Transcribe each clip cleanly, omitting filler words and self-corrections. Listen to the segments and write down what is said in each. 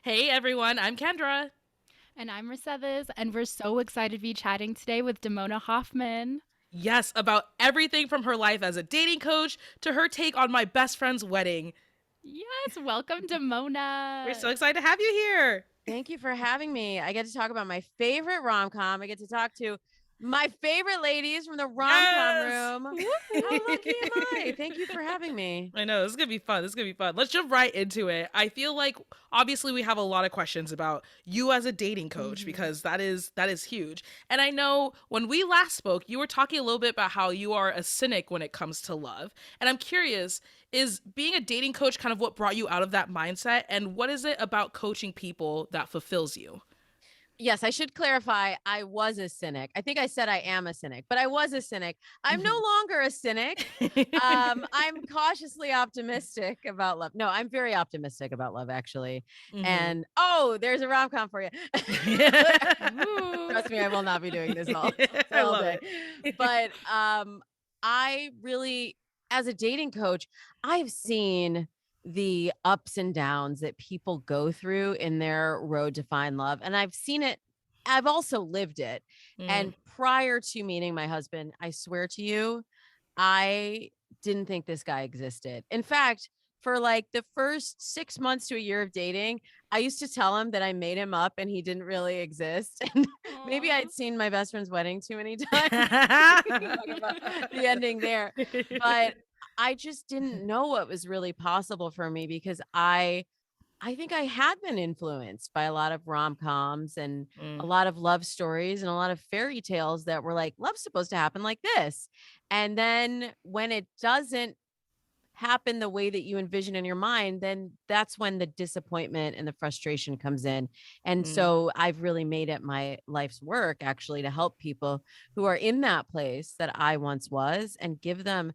Hey everyone, I'm Kendra. And I'm Mercedes, and we're so excited to be chatting today with Damona Hoffman. Yes, about everything from her life as a dating coach to her take on my best friend's wedding. Yes, welcome, We're Damona. so excited to have you here. Thank you for having me. I get to talk about my favorite rom-com. I get to talk to my favorite ladies from the Rom-Com Yes. Room. How lucky am I? Woohoo! Thank you for having me. I know, this is gonna be fun. This is gonna be fun. Let's jump right into it. I feel like obviously we have a lot of questions about you as a dating coach Mhm. because that is huge. And I know when we last spoke, you were talking a little bit about how you are a cynic when it comes to love. And I'm curious, is being a dating coach kind of what brought you out of that mindset? And what is it about coaching people that fulfills you? Yes, I should clarify. I was a cynic. I think I said I am a cynic, but I was a cynic. I'm no Mhm. longer a cynic. I'm cautiously optimistic about love. No, I'm very optimistic about love, actually. Mhm. And oh, there's a rom-com for you. Ooh. Trust me, I will not be doing this all I all love day. it. But I really, as a dating coach, I've seen the ups and downs that people go through in their road to find love. And I've seen it, I've also lived it. Mm. And prior to meeting my husband, I swear to you, I didn't think this guy existed. In fact, for like the first 6 months to a year of dating, I used to tell him that I made him up and he didn't really exist. And maybe Aw. I'd seen my best friend's wedding too many times. We can talk about the ending there. But I just didn't know what was really possible for me because I think I had been influenced by a lot of rom-coms and a Mm. lot of love stories and a lot of fairy tales that were like, love's supposed to happen like this. And then when it doesn't happen the way that you envision in your mind, then that's when the disappointment and the frustration comes in. And Mm. so I've really made it my life's work actually to help people who are in that place that I once was and give them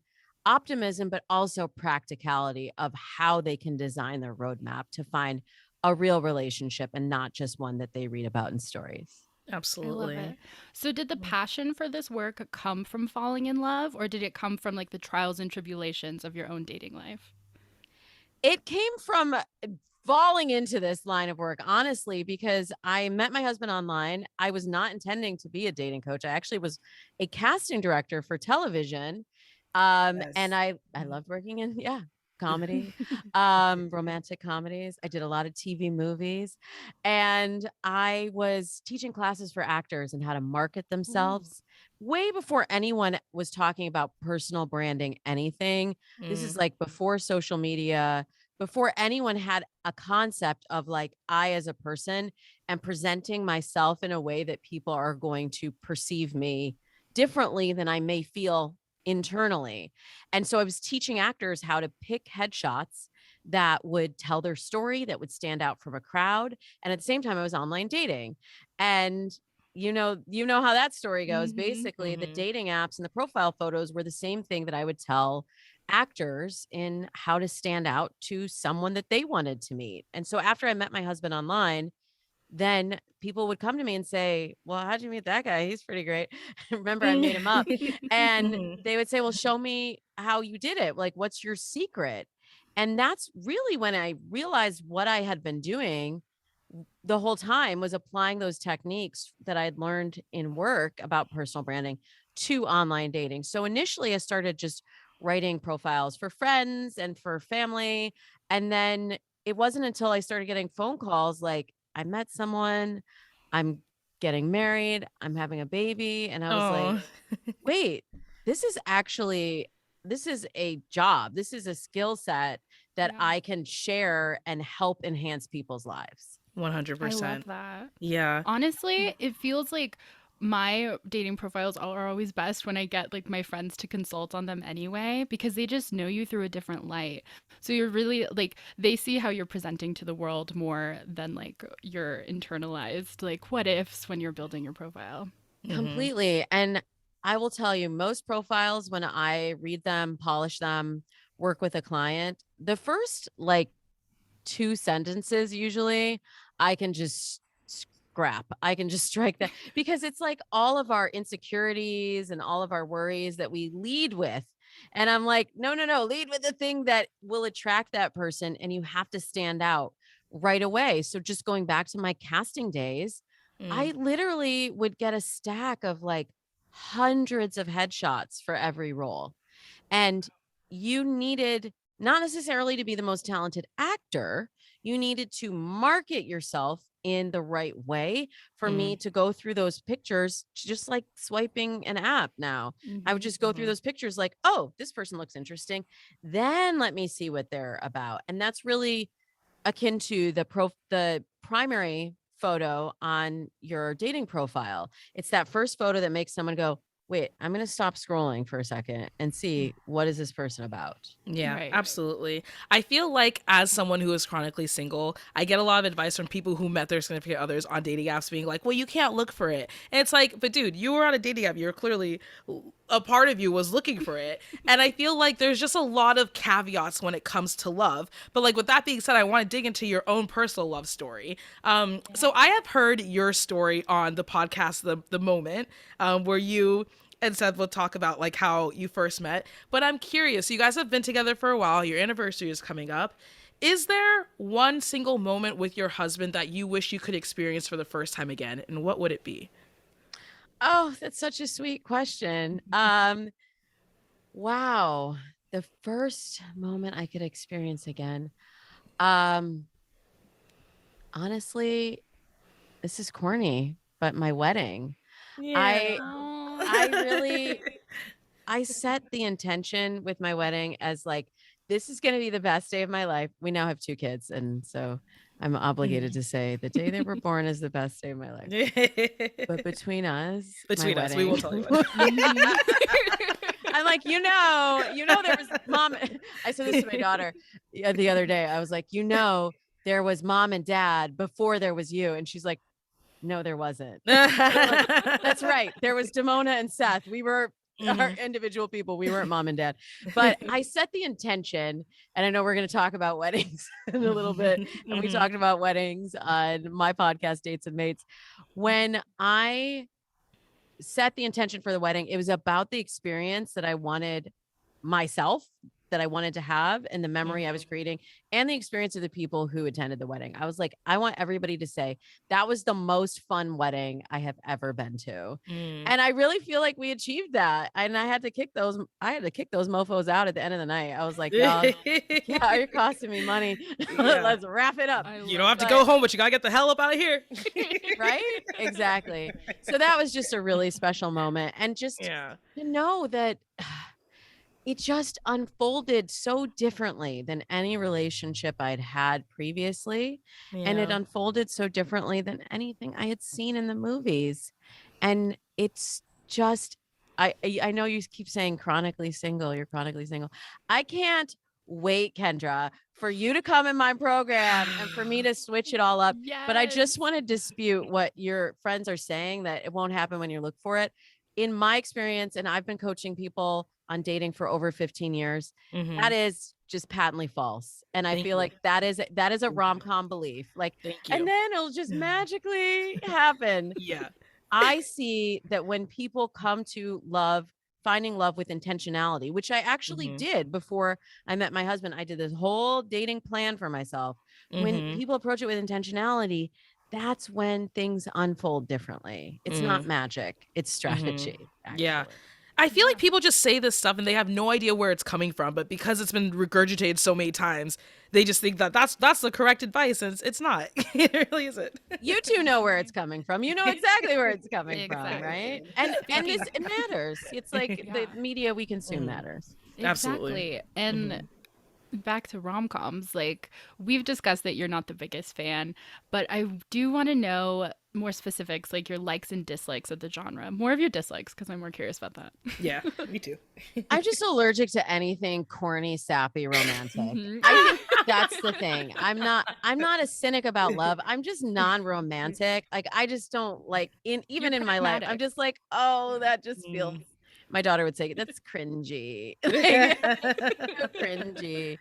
optimism, but also practicality of how they can design their roadmap to find a real relationship and not just one that they read about in stories. I love it. Absolutely. So, did the passion for this work come from falling in love, or did it come from like the trials and tribulations of your own dating life? It came from falling into this line of work, honestly, because I met my husband online. I was not intending to be a dating coach. I actually was a casting director for television. And Yes. I loved working in, yeah, comedy, romantic comedies. I did a lot of TV movies, and I was teaching classes for actors and how to market Ooh. themselves way before anyone was talking about personal branding anything. This is Mm. like before social media, before anyone had a concept of like I as a person and presenting myself in a way that people are going to perceive me differently than I may feel internally. And so I was teaching actors how to pick headshots that would tell their story, that would stand out from a crowd. And at the same time, I was online dating. And you know how that story goes. Mm-hmm. Basically, the Mhm. dating apps and the profile photos were the same thing that I would tell actors in how to stand out to someone that they wanted to meet. And so after I met my husband online, then people would come to me and say, "Well, how'd you meet that guy? He's pretty great." Remember, I made him up. And Mhm. they would say, "Well, show me how you did it. Like, what's your secret?" And that's really when I realized what I had been doing the whole time was applying those techniques that I'd learned in work about personal branding to online dating. So initially, I started just writing profiles for friends and for family. And then it wasn't until I started getting phone calls like, I met someone, I'm getting married, I'm having a baby. And I was like, Oh. wait, this is actually this is a job. This is a skill set that Yeah, I can share and help enhance people's lives. I love 100%. that. Yeah. Honestly, it feels like my dating profiles are always best when I get like my friends to consult on them anyway, because they just know you through a different light. So you're really like, they see how you're presenting to the world more than like your internalized like what ifs when you're building your profile. Mhm. Completely. And I will tell you, most profiles, when I read them, polish them, work with a client, the first like two sentences, usually, I can just scrap. I can just strike that because it's like all of our insecurities and all of our worries that we lead with. And I'm like, no, no, no, lead with the thing that will attract that person. And you have to stand out right away. So just going back to my casting days, I Mm, literally would get a stack of like hundreds of headshots for every role. And you needed not necessarily to be the most talented actor, you needed to market yourself in the right way for me mm, to go through those pictures, just like swiping an app now. I would Mhm. just go through mhm. those pictures like, oh, this person looks interesting. Then let me see what they're about. And that's really akin to the primary photo on your dating profile. It's that first photo that makes someone go, "Wait, I'm gonna stop scrolling for a second and see what is this person about?" Yeah, Right. absolutely. I feel like as someone who is chronically single, I get a lot of advice from people who met their significant others on dating apps being like, well, you can't look for it. And it's like, but dude, you were on a dating app. You're clearly, a part of you was looking for it. And I feel like there's just a lot of caveats when it comes to love. But like with that being said, I want to dig into your own personal love story. So I have heard your story on the podcast, The Moment, where you and Seth will talk about like how you first met. But I'm curious, you guys have been together for a while, your anniversary is coming up. Is there one single moment with your husband that you wish you could experience for the first time again? And what would it be? Oh, that's such a sweet question. Wow. The first moment I could experience again. Um, Honestly, this is corny, but my wedding. Yeah. I Oh. I really I set the intention with my wedding as like, this is going to be the best day of my life. We now have 2 kids. And so I'm obligated to say the day they were born is the best day of my life. But between us, my Between us, we will wedding, tell you what. Mhm. I'm like, there was mom. I said this to my daughter the other day. I was like, there was mom and dad before there was you. And she's like, no, there wasn't. I'm like, that's right. There was Damona and Seth. We were our Mhm. individual people. We weren't mom and dad. But I set the intention, and I know we're going to talk about weddings in a little bit. And we Mhm. talked about weddings on my podcast, Dates and Mates. When I set the intention for the wedding, it was about the experience that I wanted myself, that I wanted to have, and the memory I was Mhm. creating, and the experience of the people who attended the wedding. I was like, I want everybody to say that was the most fun wedding I have ever been to. Mm. And I really feel like we achieved that. And I had to kick those mofos out at the end of the night. I was like, y'all, yeah, you're costing me money. Yeah. Let's wrap it up. I You don't love have to But go home, but you gotta get the hell up out of here. right? Exactly. So that was just a really special moment. And just Yeah. to know that it just unfolded so differently than any relationship I'd had previously. And it Yeah. unfolded so differently than anything I had seen in the movies. And it's just, I know you keep saying chronically single, you're chronically single. I can't wait, Kendra, for you to come in my program and for me to switch it all up. But I Yes. just want to dispute what your friends are saying, that it won't happen when you look for it. In my experience, and I've been coaching people on dating for over 15 years, that Mhm. is just patently false. And I Thank feel you. like that is a Thank you. rom-com belief. Like, Thank and you. then it'll just magically happen. Yeah. I see that when people come to finding love with intentionality, which I actually Mhm. did before I met my husband. I did this whole dating plan for myself. When Mhm. people approach it with intentionality, that's when things unfold differently. It's not Mm. magic, it's Mhm. strategy, Yeah. actually. I feel like Yeah. people just say this stuff and they have no idea where it's coming from, but because it's been regurgitated so many times, they just think that that's the correct advice, and it's not. It really isn't. You two know where it's coming from. You know exactly where it's coming from, right? Exactly. And Speaking. it matters. It's like the Yeah. media we consume Mhm. matters. Absolutely. Exactly. And Mhm. back to rom-coms, like we've discussed that you're not the biggest fan, but I do want to know more specifics, like your likes and dislikes of the genre. More of your dislikes, because I'm more curious about that. Yeah, me too. I'm just allergic to anything corny, sappy, romantic. Mhm. I think that's the thing. I'm not a cynic about love. I'm just non-romantic. Like I just don't like You're even in my life. I'm pragmatic. just like, "Oh, that just feels." Mm. My daughter would say that's cringy. Like so cringy.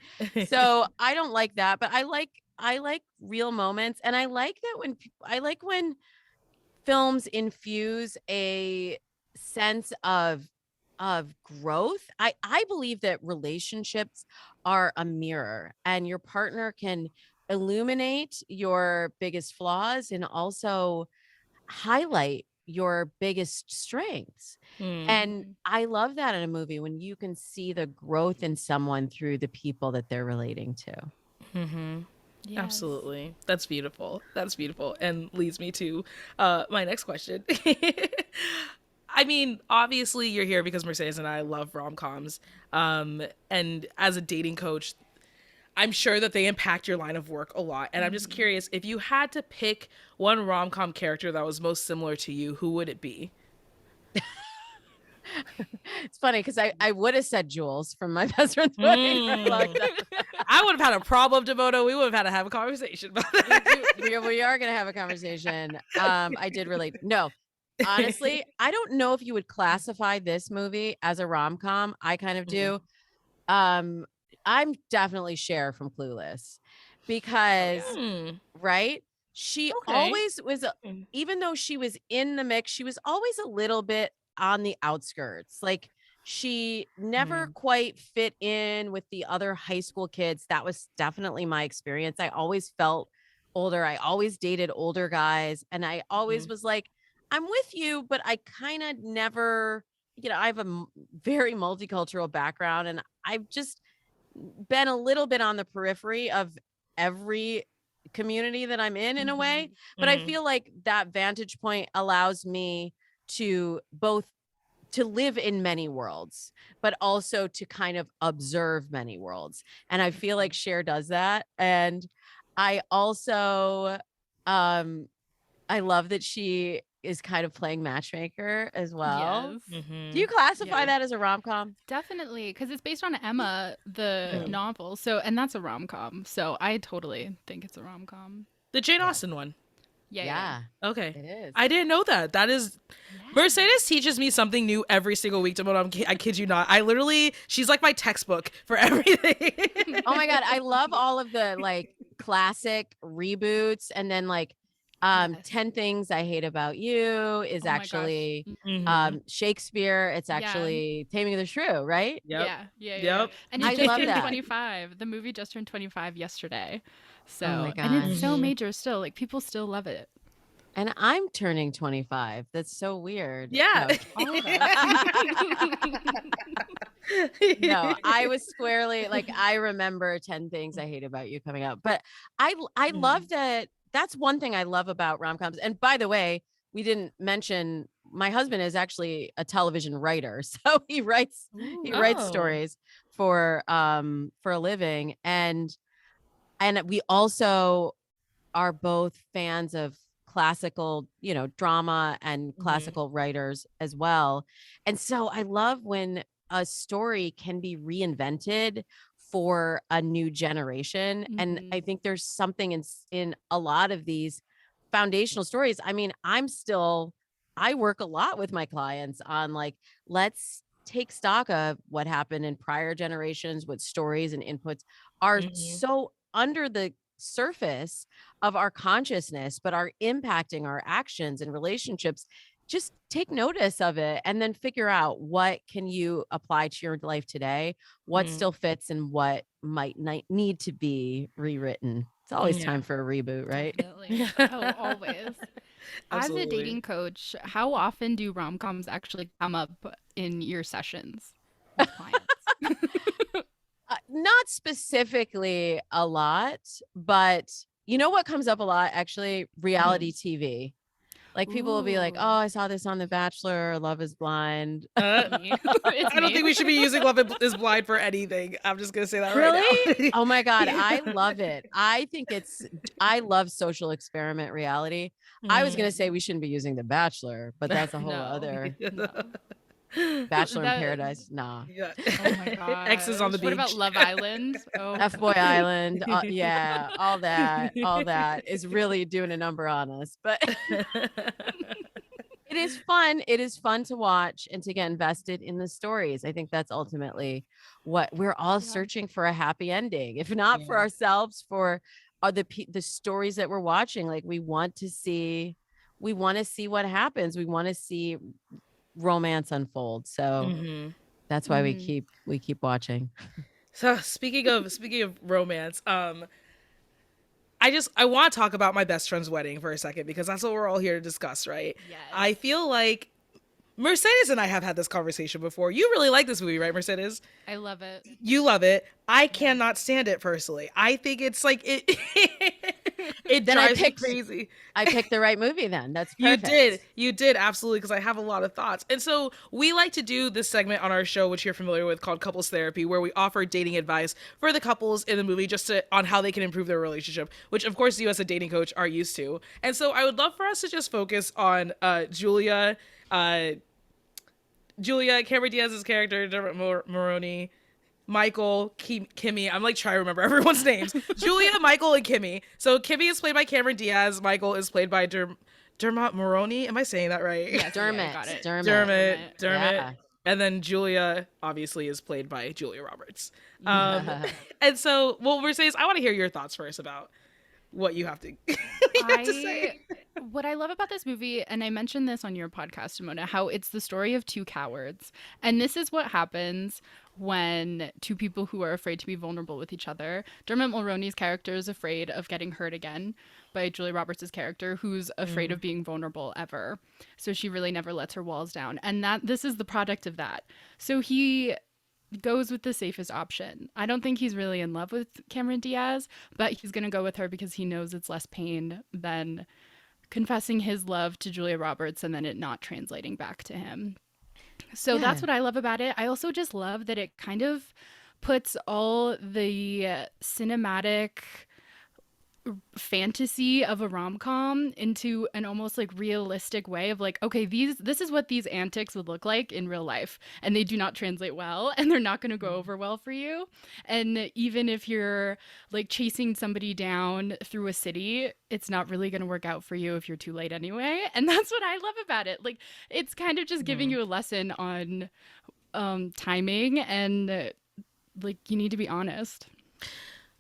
So, I don't like that, but I like real moments, and I like when films infuse a sense of growth. I believe that relationships are a mirror, and your partner can illuminate your biggest flaws and also highlight your biggest strengths. Mm. And I love that in a movie when you can see the growth in someone through the people that they're relating to. Mm-hmm. Yes. Absolutely. That's beautiful. That's beautiful. And leads me to my next question. I mean, obviously you're here because Mercedes and I love rom-coms. And as a dating coach, I'm sure that they impact your line of work a lot. And I'm just curious, if you had to pick one rom-com character that was most similar to you, who would it be? It's funny because I would have said Jules from My Best Friend's Wedding for a long Mm. time. I would have had a problem, Damona. We would have had to have a conversation about that. We are going to have a conversation. I did relate. No, honestly, I don't know if you would classify this movie as a rom-com. I kind of do. Um, I'm definitely Cher from Clueless because, yeah. Mm. right? She Okay. always was, even though she was in the mix, she was always a little bit on the outskirts. Like she never quite fit in with the other high school kids. That was definitely my experience. I always felt older. I always dated older guys. And I always was like, I'm with you, but I kind of never, I have a very multicultural background and I've just been a little bit on the periphery of every community that I'm in a way. But I feel like that vantage point allows me to both to live in many worlds, but also to kind of observe many worlds. And I feel like Cher does that. And I also I love that she is kind of playing matchmaker as well. Yes. Do you classify Yeah. that as a rom-com? Definitely, because it's based on Emma, the novel. So, and that's a rom com. So, I totally think it's a rom com. The Jane Austen one. Yeah. Okay. It is. I didn't know that. That is Mercedes teaches me something new every single week. I kid you not. I literally, she's like my textbook for everything. Oh my God. I love all of the like classic reboots. And then like 10 Things I Hate About You is Oh my gosh. actually Mhm. Shakespeare. It's Yeah. actually Taming of the Shrew, right? Yeah. Yep. And I it just love turned that. 25. The movie just turned 25 yesterday. So, Oh my and it's so gosh. major still. Like, people still love it. And I'm turning 25. That's so weird. Yeah. No, All of us. no, I was squarely like, I remember 10 Things I Hate About You coming out. But I love that. That's one thing I love about rom-coms. And by the way, we didn't mention my husband is actually a television writer. So he writes Oh. stories for a living. And we also are both fans of classical, drama and classical writers as well. And so I love when a story can be reinvented for a new generation. And I think there's something in a lot of these foundational stories. I mean, I work a lot with my clients on like, let's take stock of what happened in prior generations, what stories and inputs are so under the surface of our consciousness, but are impacting our actions and relationships. Just take notice of it and then figure out what can you apply to your life today, what still fits and what might need to be rewritten. It's always time for a reboot, right? Definitely. Oh, always. As a Absolutely. dating coach, how often do rom coms actually come up in your sessions with clients? Not specifically a lot, but you know what comes up a lot? Actually, reality TV. Like people will be like, Ooh. "Oh, I saw this on The Bachelor, or Love is Blind." Me. It's I don't me. think we should be using Love is Blind for anything. I'm just gonna say that right Really? now. Oh my God, I love it. I love social experiment reality. I was gonna say we shouldn't be using The Bachelor, but that's a whole No. other No. Bachelor in That- Paradise. Nah. Yeah. Oh my god. X's on the What about beach. Love Island? Oh. F-Boy Island. Yeah, all that is really doing a number on us. But it is fun. It is fun to watch and to get invested in the stories. I think that's ultimately what we're all searching for, a happy ending. If not for ourselves, for the stories that we're watching. Like we want to see what happens. We want to see romance unfold. So that's why we keep watching. So speaking of romance, I want to talk about my best friend's wedding for a second because that's what we're all here to discuss, right? Yes. I feel like Mercedes and I have had this conversation before. You really like this movie, right, Mercedes? I love it. You love it. I Yeah. cannot stand it personally. I think it's like it it Then drives me crazy. I picked the right movie then. That's You did. perfect. You did, absolutely, because I have a lot of thoughts. And so we like to do this segment on our show, which you're familiar with, called Couples Therapy, where we offer dating advice for the couples in the movie on how they can improve their relationship, which of course you as a dating coach are used to. And so I would love for us to just focus on uh, Julia, Cameron Diaz's character, Dermot Mulroney, Michael, Kimmy. I'm like trying to remember everyone's names. Julia, Michael, and Kimmy. So Kimmy is played by Cameron Diaz. Michael is played by Dermot Mulroney. Am I saying that right? Yes, yeah, Dermot. got it. Dermot. Yeah. And then Julia obviously is played by Julia Roberts. Um, Mhm. and so, well, Mercedes, I want to hear your thoughts first about what you have to, what you have to say. What I love about this movie, and I mentioned this on your podcast, Damona, how it's the story of two cowards. And this is what happens when two people who are afraid to be vulnerable with each other. Dermot Mulroney's character is afraid of getting hurt again by Julia Roberts' character, who's afraid of being vulnerable ever. So she really never lets her walls down. And this is the product of that. So he goes with the safest option. I don't think he's really in love with Cameron Diaz, but he's going to go with her because he knows it's less pain than confessing his love to Julia Roberts and then it not translating back to him. So that's Yeah. what I love about it. I also just love that it kind of puts all the cinematic fantasy of a rom-com into an almost like realistic way of like, okay, this is what these antics would look like in real life, and they do not translate well and they're not going to go over well for you. And even if you're like chasing somebody down through a city, it's not really going to work out for you if you're too late anyway. And that's what I love about it. Like, it's kind of just giving you a lesson on timing and like you need to be honest.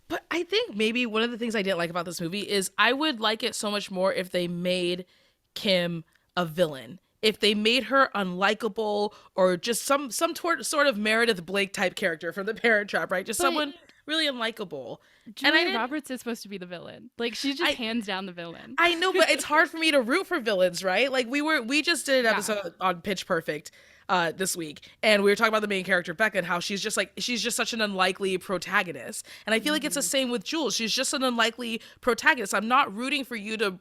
But I think maybe one of the things I didn't like about this movie is I would like it so much more if they made Kim a villain. If they made her unlikable or just some sort of Meredith Blake type character from The Parent Trap, right? Just But someone really unlikable. And I Julia didn't Roberts is supposed to be the villain. Like she's just I hands down the villain. I know, but it's hard for me to root for villains, right? Like we just did an Yeah. episode on Pitch Perfect this week, and we were talking about the main character Becca and how she's just such an unlikely protagonist. And I feel like it's the same with Jules. She's just an unlikely protagonist. I'm not rooting for you to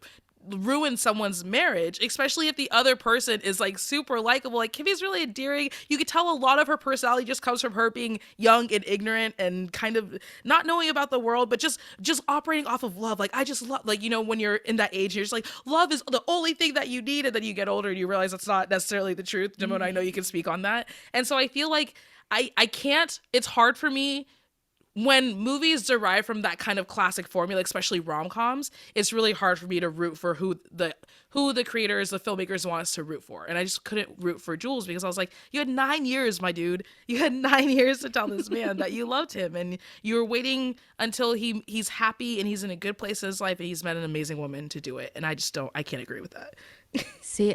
ruin someone's marriage, especially if the other person is like super likable. Like Kimmy's really endearing. You could tell a lot of her personality just comes from her being young and ignorant and kind of not knowing about the world, but just operating off of love. Like I just love, like, you know, when you're in that age, you're just like, love is the only thing that you need, and then you get older and you realize that's not necessarily the truth. Damon, I know you can speak on that. And so I feel like I can't, it's hard for me when movies derive from that kind of classic formula, especially rom-coms. It's really hard for me to root for who the creators, the filmmakers want us to root for. And I just couldn't root for Jules because I was like, you had 9 years, my dude. You had 9 years to tell this man that you loved him, and you were waiting until he's happy and he's in a good place in his life and he's met an amazing woman to do it. And I can't agree with that. See,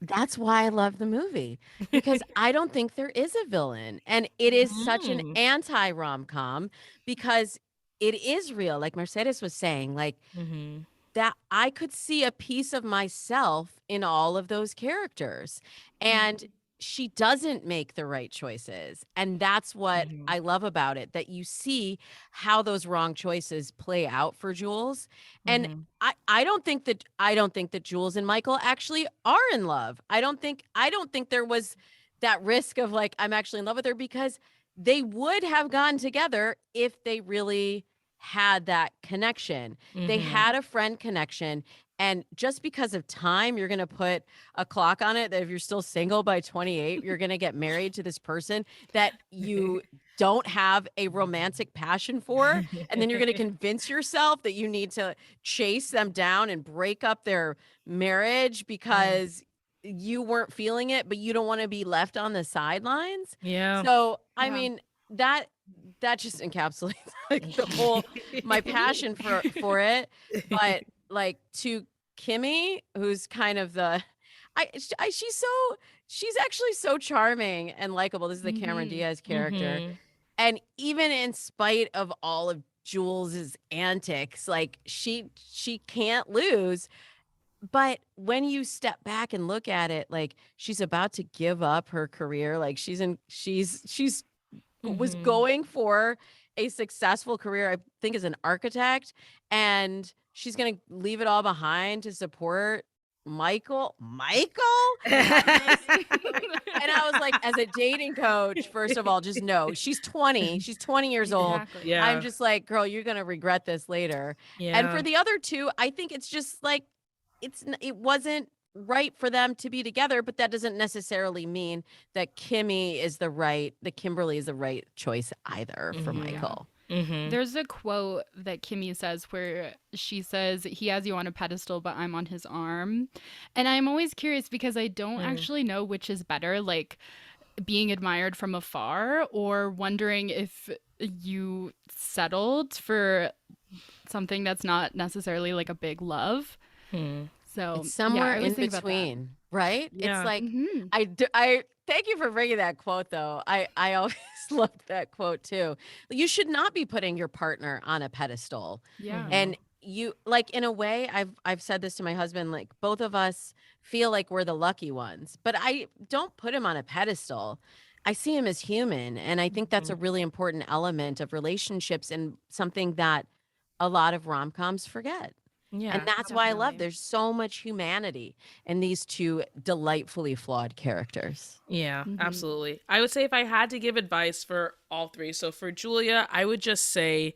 that's why I love the movie because I don't think there is a villain. And it is such an Mm. anti rom-com because it is real. Like Mercedes was saying, like Mm-hmm. that I could see a piece of myself in all of those characters. And she doesn't make the right choices. And that's what Mm-hmm. I love about it, that you see how those wrong choices play out for Jules. And Mm-hmm. I don't think that Jules and Michael actually are in love. I don't think there was that risk of like I'm actually in love with her because they would have gone together if they really had that connection. They Mm-hmm. had a friend connection. And just because of time, you're going to put a clock on it that if you're still single by 28, you're going to get married to this person that you don't have a romantic passion for. And then you're going to convince yourself that you need to chase them down and break up their marriage because you weren't feeling it, but you don't want to be left on the sidelines. Yeah. So, I Yeah. mean, that just encapsulates like the whole my passion for it. But like to Kimmy, who's kind of the she's actually so charming and likable. This is the Cameron Mhm. Diaz character. Mm-hmm. And even in spite of all of Jules's antics. Like she can't lose. But when you step back and look at it, like she's about to give up her career. Like she's was Mhm. going for a successful career, I think, as an architect, and she's gonna leave it all behind to support Michael on this. And I was like, as a dating coach, first of all, just know she's 20. She's 20 years old. Exactly. I'm Yeah. just like, girl, you're gonna regret this later. And for Yeah. the other two, I think it's just like it wasn't right for them to be together, but that doesn't necessarily mean that Kimberly is the right choice either for Mhm. Yeah. Michael. Mhm. There's a quote that Kimmy says where she says, "He has you on a pedestal, but I'm on his arm." And I'm always curious because I don't Mm. actually know which is better, like being admired from afar or wondering if you settled for something that's not necessarily like a big love. Hmm. So, It's yeah, somewhere I always in think about that. between, right? It's Yeah. like Hmm. I thank you for bringing that quote though. I always loved that quote too. You should not be putting your partner on a pedestal. Yeah. Mhm. And you like in a way I've said this to my husband, like both of us feel like we're the lucky ones, but I don't put him on a pedestal. I see him as human, and I think that's a Mhm. really important element of relationships and something that a lot of rom-coms forget. And Yeah. that's why I love Definitely. there's so much humanity in these two delightfully flawed characters. Yeah, Hmm. absolutely. I would say if I had to give advice for all three, so for Julia, I would just say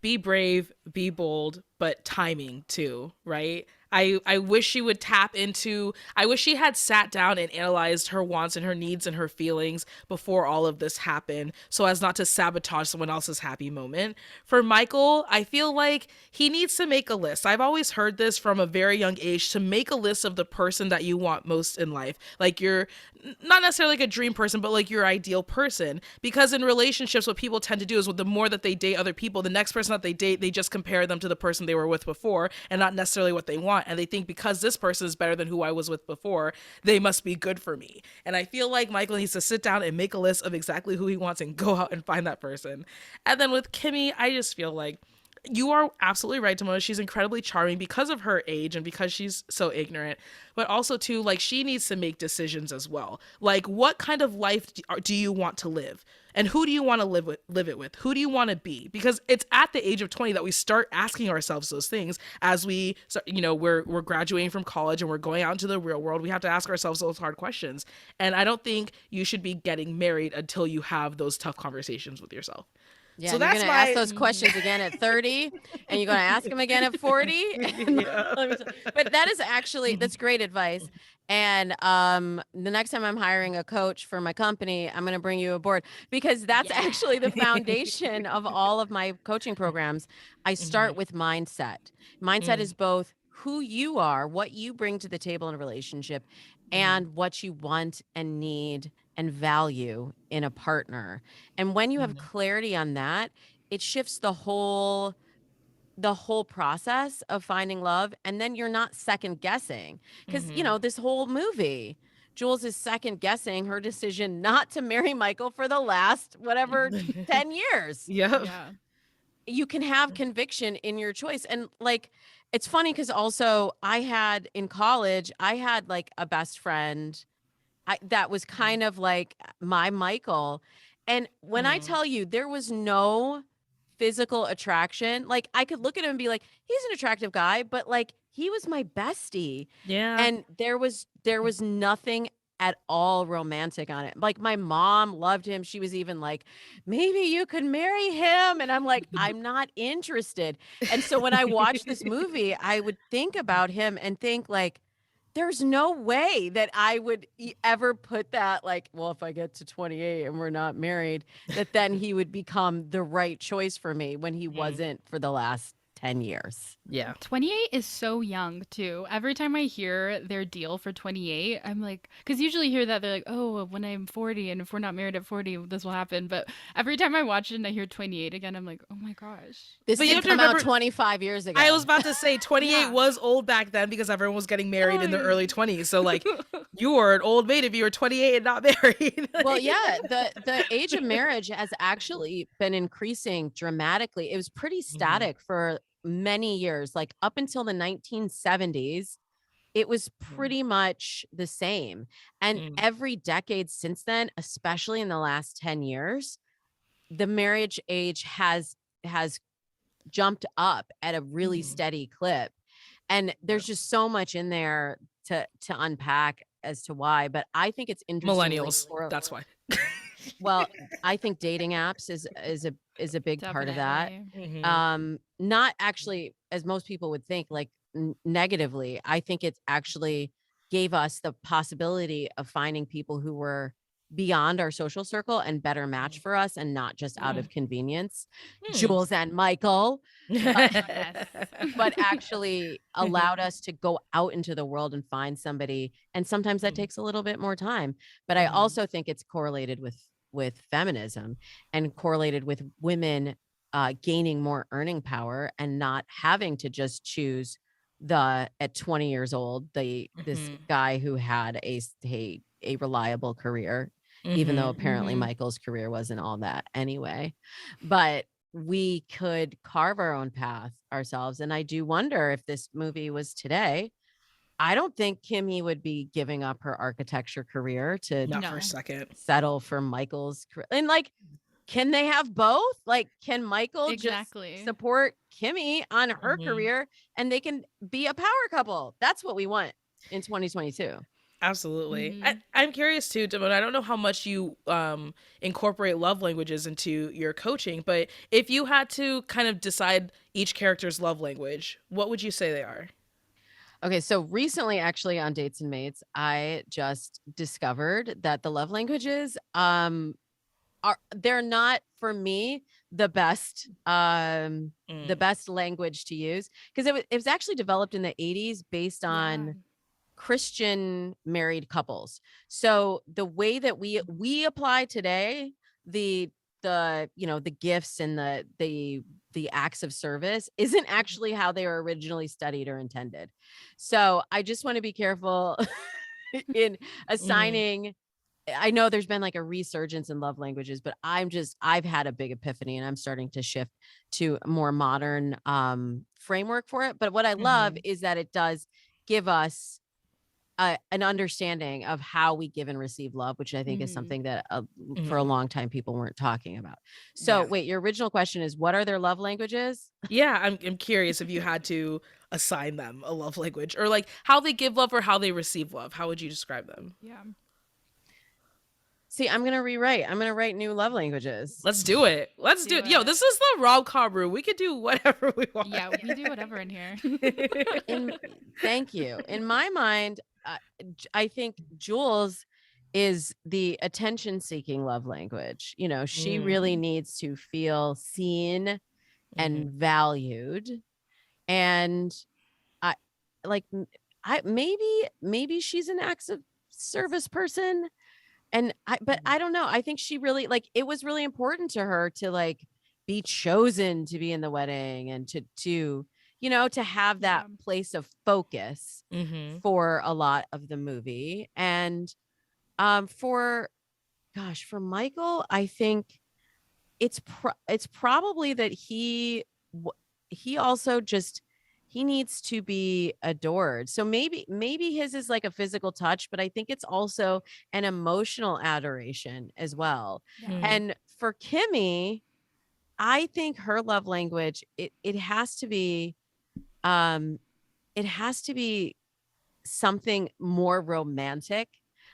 be brave, be bold, but timing too, right? I wish she would tap into I wish she had sat down and analyzed her wants and her needs and her feelings before all of this happened so as not to sabotage someone else's happy moment. For Michael, I feel like he needs to make a list. I've always heard this from a very young age to make a list of the person that you want most in life. Like you're not necessarily like a dream person, but like your ideal person. Because in relationships, what people tend to do is with the more that they date other people, the next person that they date, they just compare them to the person they were with before and not necessarily what they want. And they think because this person is better than who I was with before, they must be good for me. And I feel like Michael needs to sit down and make a list of exactly who he wants and go out and find that person. And then with Kimmy, I just feel like you are absolutely right, Damona. She's incredibly charming because of her age and because she's so ignorant. But also, too, like she needs to make decisions as well. Like, what kind of life do you want to live? And who do you want to live it with? Who do you want to be? Because it's at the age of 20 that we start asking ourselves those things as we, we're graduating from college and we're going out into the real world. We have to ask ourselves those hard questions. And I don't think you should be getting married until you have those tough conversations with yourself. Yeah, So and you're that's gonna ask my those questions again at 30, and you're gonna ask them again at 40. And yeah. but that is actually that's great advice. And the next time I'm hiring a coach for my company, I'm gonna bring you aboard because that's Yeah. actually the foundation of all of my coaching programs. I start Mhm. with mindset. Mindset Mm, is both who you are, what you bring to the table in a relationship, mhm, and what you want and need and value in a partner. And when you have mhm, clarity on that, it shifts the whole process of finding love, and then you're not second guessing. Cuz mhm. this whole movie, Jules is second guessing her decision not to marry Michael for the last whatever 10 years. Yep. Yeah. You can have conviction in your choice, and like it's funny cuz also I had in college, I had like a best friend that was kind of like my Michael. And when I Mhm. tell you there was no physical attraction, like I could look at him and be like, he's an attractive guy, but like he was my bestie. Yeah. And there was nothing at all romantic on it. Like my mom loved him. She was even like, maybe you could marry him. And I'm like, I'm not interested. And so when I watched this movie, I would think about him and think like, there's no way that I would ever put that like, well, if I get to 28 and we're not married, that then he would become the right choice for me when he Mhm. wasn't for the last 10 years. Yeah. 28 is so young too. Every time I hear their deal for 28, I'm like, because usually hear that they're like, oh, when I'm 40 and if we're not married at 40, this will happen. But every time I watch it and I hear 28 again, I'm like, oh my gosh. This But you did have to come out remember, 25 years ago. I was about to say 28 Yeah. was old back then because everyone was getting married in their Oh, early 20s. So like you were an old maid if you were 28 and not married. Well, yeah, the age of marriage has actually been increasing dramatically. It was pretty Mhm. static for many years, like up until the 1970s. It was pretty much the same. And Mm. every decade since then, especially in the last 10 years, the marriage age has jumped up at a really Mhm. steady clip. And there's just so much in there to unpack as to why, but I think it's interestingly Millennials. That's why. well, I think dating apps is a big part of that. definitely. Mhm. Not actually as most people would think, like negatively. I think it actually gave us the possibility of finding people who were beyond our social circle and better match for us and not just out Mm. of convenience. Hmm. Jules and Michael, but Yes. but actually allowed us to go out into the world and find somebody. And sometimes that takes a little bit more time. But I Mhm. also think it's correlated with feminism and correlated with women gaining more earning power and not having to just choose the at 20 years old this Mhm. guy who had a reliable career, even though Mhm. apparently Mhm. Michael's career wasn't all that anyway. But we could carve our own path ourselves. And I do wonder if this movie was today, I don't think Kimmy would be giving up her architecture career to Not for a No. second. settle for Michael's career. And like, can they have both? Like, can Michael just Exactly. support Kimmy on her Mhm. career and they can be a power couple? That's what we want in 2022. Absolutely. Mhm. I'm curious too, Damona. I don't know how much you incorporate love languages into your coaching, but if you had to kind of decide each character's love language, what would you say they are? Okay, so recently, actually, on Dates and Mates, I just discovered that the love languages are they're not for me the Mm. best language to use because it was actually developed in the 80s based Yeah. on Christian married couples. So the way that we apply today, the the gifts and the acts of service isn't actually how they were originally studied or intended. So I just want to be careful in Mhm. assigning. I know there's been like a resurgence in love languages, but I've had a big epiphany and I'm starting to shift to a more modern framework for it. But what I love Mhm. is that it does give us an understanding of how we give and receive love, which I think is Mhm. something that for a Mhm. long time people weren't talking about. So Yeah. wait, your original question is what are their love languages? Yeah, I'm curious if you had to assign them a love language or like how they give love or how they receive love. How would you describe them? Yeah. See, I'm gonna rewrite. I'm gonna write new love languages. Let's do it. Let's do Do it. Yo, it. this is the rom-com room. We could do whatever we want. Yeah, we do whatever in here. In Thank you. In my mind, I think Jules is the attention seeking love language. She really Mm. needs to feel seen Mhm. and valued. And I like I maybe she's an acts of service person. But Mhm. I don't know. I think she really like it was really important to her to like be chosen to be in the wedding and to have that Yeah. place of focus Mhm. for a lot of the movie. And for gosh, for Michael, I think it's probably that he also just he needs to be adored. So maybe his is like a physical touch, but I think it's also an emotional adoration as well. Yeah. Mhm. And for Kimmy, I think her love language um it has to be something more romantic.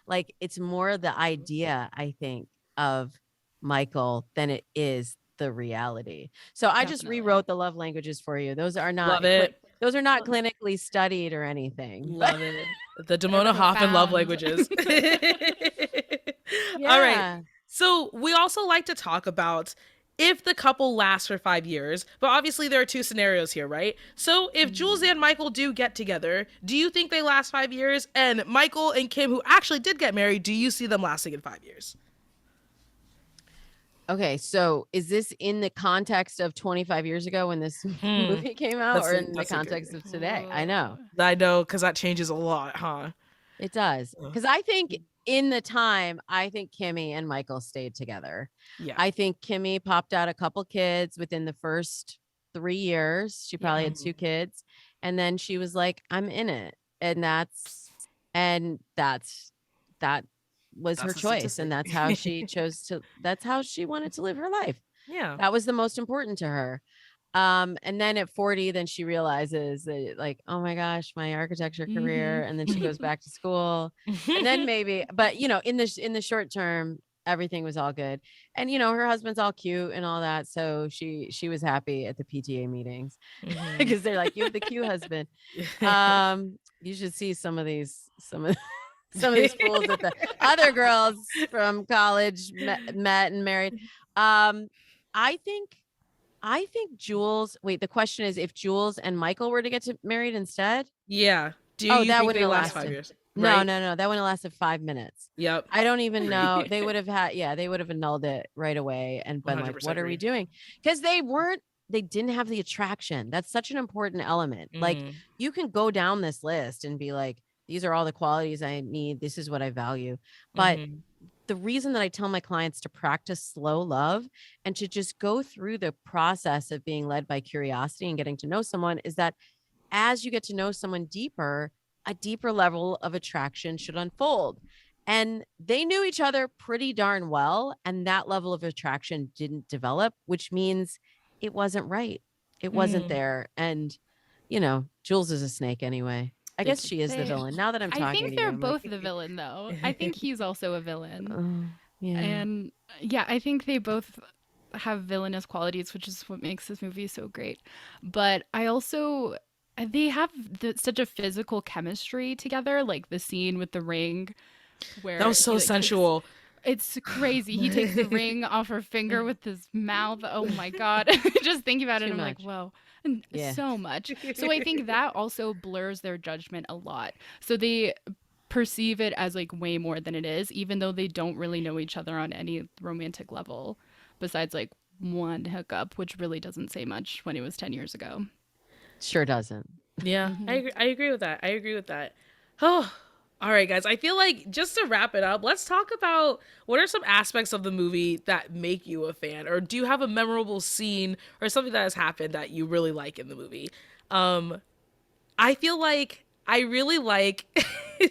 Like it's more the idea, I think, of Michael than it is the reality. So I just Definitely. rewrote the love languages for you. Love it. Those are not clinically studied or anything. But Love it. The They're Damona Hoffman love profound. languages. All right. yeah. So we also like to talk about if the couple lasts for 5 years, but obviously there are two scenarios here, right? So if Jules and Michael do get together, do you think they last 5 years? And Michael and Kim, who actually did get married, do you see them lasting in 5 years? Okay, so is this in the context of 25 years ago when this Hmm. movie came out, That's or a- in the that's a good- context of today? I know I know, because that changes a lot, huh? it does. Uh, Because I think in the time, I think Kimmy and Michael stayed together. Yeah. I think Kimmy popped out a couple kids within the first 3 years. She probably had 2 kids. And then she was like, I'm in it. And that was her That's a choice. statistic. And that's how she that's how she wanted to live her life. Yeah. That was the most important to her. And then at 40, then she realizes that, like, oh my gosh, my architecture career. And then she goes back to school. And then maybe, but in the short term, everything was all good. And her husband's all cute and all that. So she was happy at the PTA meetings because they're like, you have the cute husband. You should see some of these fools that the other girls from college met and married. I think Jules. Wait, the question is if Jules and Michael were to get married instead. Yeah. Do Oh, you that think wouldn't they have last lasted. 5 years? No, Right? no, no. That wouldn't have lasted 5 minutes. Yep. I don't even know. They would have they would have annulled it right away and been like, 100% what are we agree. doing? Because they didn't have the attraction. That's such an important element. Like, you can go down this list and be like, these are all the qualities I need. This is what I value. But the reason that I tell my clients to practice slow love and to just go through the process of being led by curiosity and getting to know someone is that as you get to know someone deeper, a deeper level of attraction should unfold. And they knew each other pretty darn well. And that level of attraction didn't develop, which means it wasn't right. It wasn't there. And, Jules is a snake anyway. I guess she is the villain. Now that I'm talking I think to they're you, I'm like, both the villain, though. I think he's also a villain. yeah. And yeah, I think they both have villainous qualities, which is what makes this movie so great. But I also, they have such a physical chemistry together, like the scene with the ring where That was so he, like, sensual. it's crazy. He takes the ring off her finger with his mouth. Oh my God. Just thinking about it, Too I'm much. like, whoa, Yeah. so much. So I think that also blurs their judgment a lot. So they perceive it as like way more than it is, even though they don't really know each other on any romantic level, besides like one hookup, which really doesn't say much when it was 10 years ago. Sure doesn't. Yeah, I agree with that. I agree with that. Oh, all right, guys. I feel like just to wrap it up, let's talk about what are some aspects of the movie that make you a fan, or do you have a memorable scene or something that has happened that you really like in the movie? I feel like I really like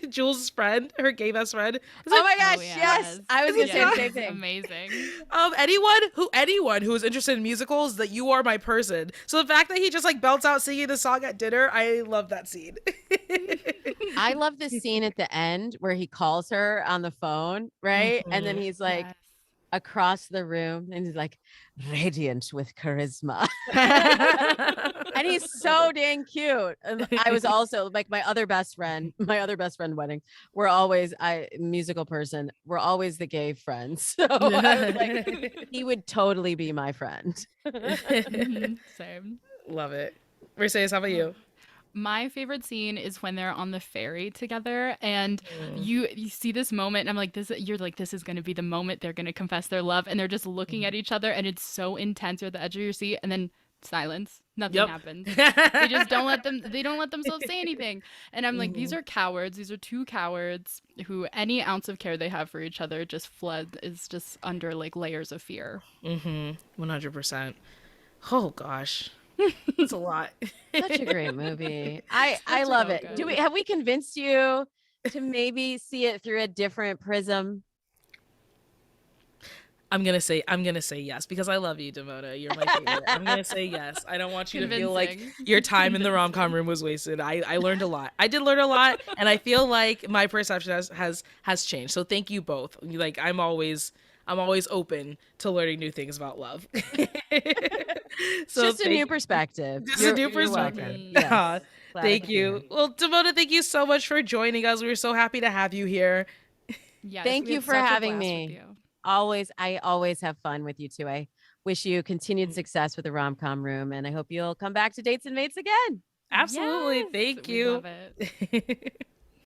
Jules' friend, her gay best friend. Oh my gosh, yes. I was going to say the same thing. Amazing. Anyone who is interested in musicals, that you are my person. So the fact that he just like belts out singing the song at dinner, I love that scene. I love the scene at the end where he calls her on the phone, right? And then he's like Yes. across the room and he's like radiant with charisma. And he's so dang cute. And I was also like my other best friend wedding. We're always musical person. We're always the gay friends. So I was like, he would totally be my friend. Same. Love it. Mercedes, how about you? My favorite scene is when they're on the ferry together and you see this moment and I'm like, this is going to be the moment they're going to confess their love, and they're just looking at each other and it's so intense. You're at the edge of your seat and then silence. Nothing happens. They just don't let themselves say anything. And I'm like, these are cowards. These are two cowards who any ounce of care they have for each other is just under like layers of fear. 100%. Oh gosh. It's a lot. Such a great movie. I love it. good. Have we convinced you to maybe see it through a different prism? I'm gonna say yes because I love you, Damona. You're my favorite. I'm gonna say yes. I don't want you to feel like Convincing. your time in the rom-com room was wasted. I learned a lot. I did learn a lot, and I feel like my perception has changed. So thank you both. Like I'm always open to learning new things about love. So Just a new perspective. Just a new perspective. welcome. Yes. Glad I Thank could you. do Well, Damona, thank you so much for joining us. We were so happy to have you here. Yes, Thank we you had for such a having blast me. with you. I always have fun with you two. I wish you continued success with the Rom-Com Room, and I hope you'll come back to Dates and Mates again. Absolutely. Yes, Thank we'd love you. it.